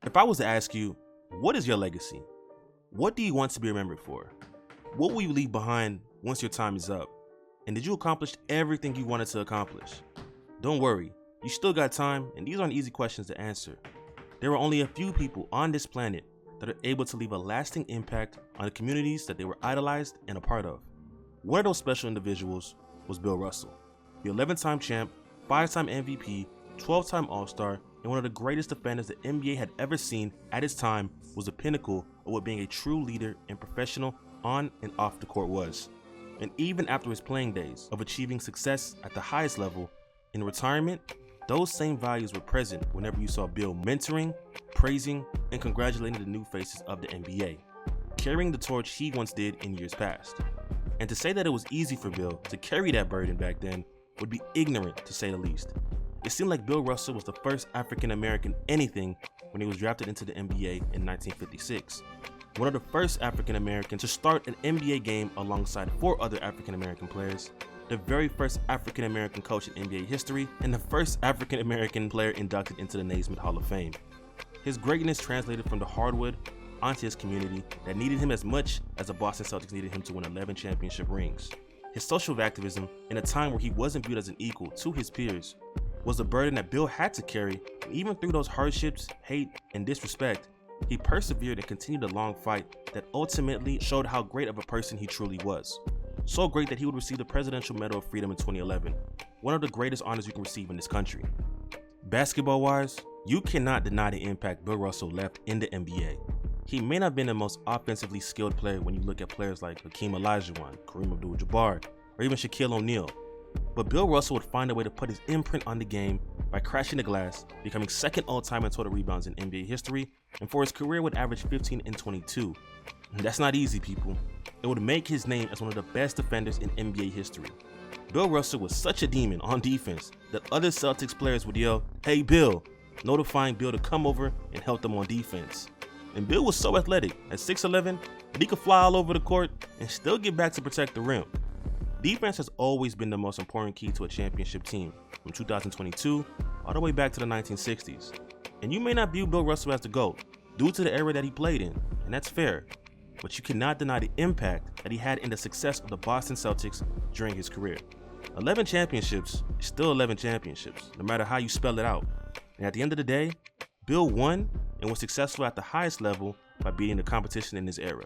If I was to ask you, what is your legacy? What do you want to be remembered for? What will you leave behind once your time is up? And did you accomplish everything you wanted to accomplish? Don't worry, you still got time, and these aren't easy questions to answer. There are only a few people on this planet that are able to leave a lasting impact on the communities that they were idolized and a part of. One of those special individuals was Bill Russell, the 11-time champ, 5-time MVP, 12-time All-Star, and one of the greatest defenders the NBA had ever seen at his time. Was the pinnacle of what being a true leader and professional on and off the court was. And even after his playing days of achieving success at the highest level, in retirement, those same values were present whenever you saw Bill mentoring, praising, and congratulating the new faces of the NBA, carrying the torch he once did in years past. And to say that it was easy for Bill to carry that burden back then would be ignorant, to say the least. It seemed like Bill Russell was the first African American anything when he was drafted into the NBA in 1956. One of the first African Americans to start an NBA game alongside 4 other African American players, the very first African American coach in NBA history, and the first African American player inducted into the Naismith Hall of Fame. His greatness translated from the hardwood onto his community that needed him as much as the Boston Celtics needed him to win 11 championship rings. His social activism, in a time where he wasn't viewed as an equal to his peers, was a burden that Bill had to carry, and even through those hardships, hate, and disrespect, he persevered and continued a long fight that ultimately showed how great of a person he truly was. So great that he would receive the Presidential Medal of Freedom in 2011, one of the greatest honors you can receive in this country. Basketball-wise, you cannot deny the impact Bill Russell left in the NBA. He may not have been the most offensively skilled player when you look at players like Hakeem Olajuwon, Kareem Abdul-Jabbar, or even Shaquille O'Neal. But Bill Russell would find a way to put his imprint on the game by crashing the glass, becoming second all-time in total rebounds in NBA history, and for his career would average 15 and 22. And that's not easy, people. It would make his name as one of the best defenders in NBA history. Bill Russell was such a demon on defense that other Celtics players would yell, "Hey Bill," notifying Bill to come over and help them on defense. And Bill was so athletic at 6'11" that he could fly all over the court and still get back to protect the rim. Defense has always been the most important key to a championship team, from 2022 all the way back to the 1960s. And you may not view Bill Russell as the GOAT due to the era that he played in, and that's fair, but you cannot deny the impact that he had in the success of the Boston Celtics during his career. 11 championships is still 11 championships, no matter how you spell it out. And at the end of the day, Bill won and was successful at the highest level by beating the competition in his era.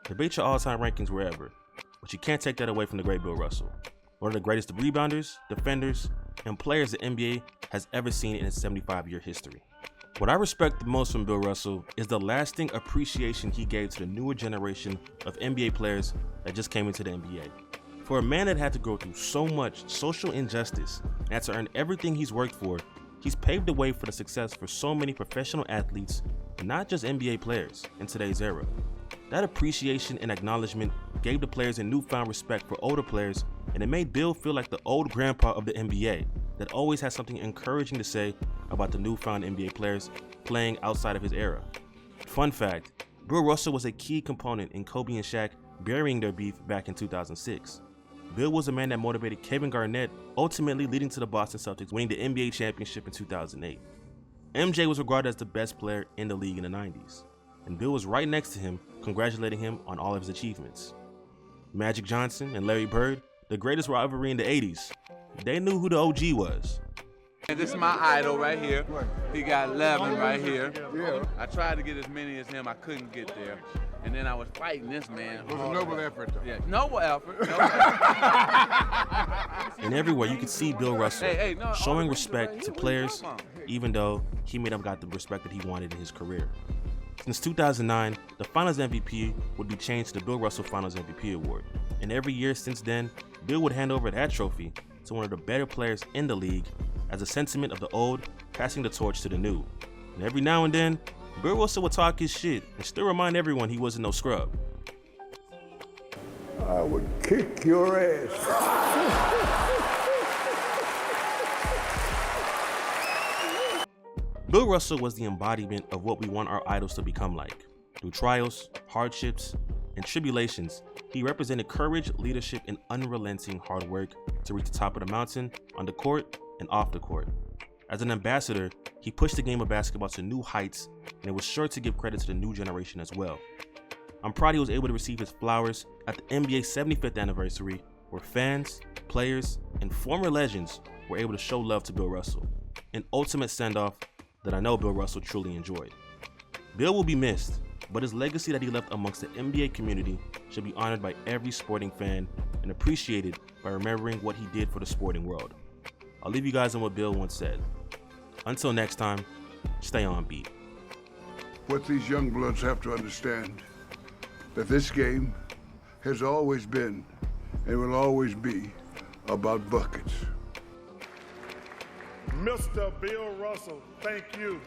Debate your all-time rankings wherever, but you can't take that away from the great Bill Russell, one of the greatest rebounders, defenders, and players the NBA has ever seen in its 75-year history. What I respect the most from Bill Russell is the lasting appreciation he gave to the newer generation of NBA players that just came into the NBA. For a man that had to go through so much social injustice and had to earn everything he's worked for, he's paved the way for the success for so many professional athletes, and not just NBA players, in today's era. That appreciation and acknowledgement gave the players a newfound respect for older players, and it made Bill feel like the old grandpa of the NBA that always had something encouraging to say about the newfound NBA players playing outside of his era. Fun fact, Bill Russell was a key component in Kobe and Shaq burying their beef back in 2006. Bill was the man that motivated Kevin Garnett, ultimately leading to the Boston Celtics winning the NBA championship in 2008. MJ was regarded as the best player in the league in the 90s, and Bill was right next to him, congratulating him on all of his achievements. Magic Johnson and Larry Bird, the greatest rivalry in the 80s, they knew who the OG was. And this is my idol right here. He got 11 right here. Yeah. I tried to get as many as him. I couldn't get there. And then I was fighting this man. It was a noble effort, though. Yeah, noble effort. And everywhere you could see Bill Russell showing respect to players, even though he may not have got the respect that he wanted in his career. Since 2009, the Finals MVP would be changed to the Bill Russell Finals MVP Award. And every year since then, Bill would hand over that trophy to one of the better players in the league as a sentiment of the old passing the torch to the new. And every now and then, Bill Russell would talk his shit and still remind everyone he wasn't no scrub. I would kick your ass. Bill Russell was the embodiment of what we want our idols to become like. Through trials, hardships, and tribulations, he represented courage, leadership, and unrelenting hard work to reach the top of the mountain on the court and off the court. As an ambassador, he pushed the game of basketball to new heights, and it was sure to give credit to the new generation as well. I'm proud he was able to receive his flowers at the NBA's 75th anniversary, where fans, players, and former legends were able to show love to Bill Russell, an ultimate send-off that I know Bill Russell truly enjoyed. Bill will be missed, but his legacy that he left amongst the NBA community should be honored by every sporting fan and appreciated by remembering what he did for the sporting world. I'll leave you guys on what Bill once said. Until next time, stay on beat. What these young bloods have to understand, that this game has always been and will always be about buckets. Mr. Bill Russell, thank you.